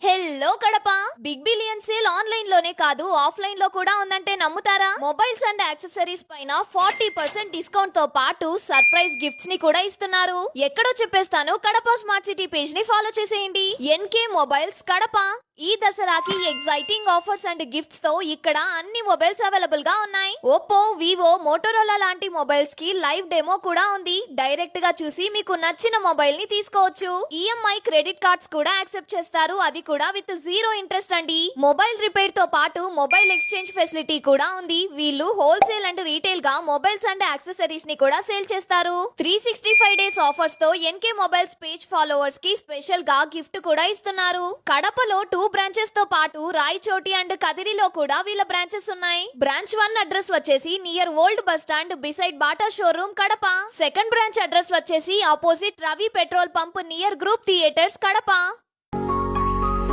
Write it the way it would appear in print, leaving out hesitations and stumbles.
Hello Kadapa big billion sale online లోనే కాదు offline లో కూడా ఉందంటే నమ్ముతారా? మొబైల్స్ అండ్ యాక్సెసరీస్ పైన 40% డిస్కౌంట్ తో పాటు సర్ప్రైజ్ గిఫ్ట్స్ ని కూడా ఇస్తున్నారు. ఎక్కడో చెప్పేస్తాను, కడప స్మార్ట్ సిటీ పేజ్ ని ఫాలో చేసేయండి. ఎన్కే మొబైల్స్ కడప ఈ దసరాకి ఎగ్జైటింగ్ ఆఫర్స్ అండ్ గిఫ్ట్స్ తో ఇక్కడ అన్ని మొబైల్స్ అవైలబుల్ గా ఉన్నాయి. ఓప్పో, వివో, మోటోరోలా లాంటి మొబైల్స్ కి లైవ్ డెమో కూడా ఉంది. డైరెక్ట్ గా చూసి మీకు నచ్చిన మొబైల్ ని తీసుకోవచ్చు. ఈఎంఐ క్రెడిట్ కార్డ్స్ కూడా యాక్సెప్ట్ చేస్తారు, అది కూడా విత్ 0 ఇంట్రెస్ట్ అండి. మొబైల్ రిపేర్ తో పాటు మొబైల్ ఎక్స్చేంజ్ ఫెసిలిటీ కూడా ఉంది. వీళ్ళు హోల్సేల్ అండ్ రీటైల్ గా మొబైల్స్ అండ్ యాక్సెసరీస్ ని కూడా సేల్ చేస్తారు. 365 డేస్ ఆఫర్స్ తో ఎన్కే మొబైల్స్ పేజ్ ఫాలోవర్స్ కి స్పెషల్ గా గిఫ్ట్ కూడా ఇస్తున్నారు. కడపలో 2 బ్రాంచెస్ తో పాటు రాయచోటి అండ్ కదిరిలో కూడా వీళ్ళ బ్రాంచెస్ ఉన్నాయి. బ్రాంచ్ 1 అడ్రస్ వచ్చేసి near old bus stand beside Bata showroom Kadapa. Second branch address వచ్చేసి opposite Ravi petrol pump near group theatres Kadapa.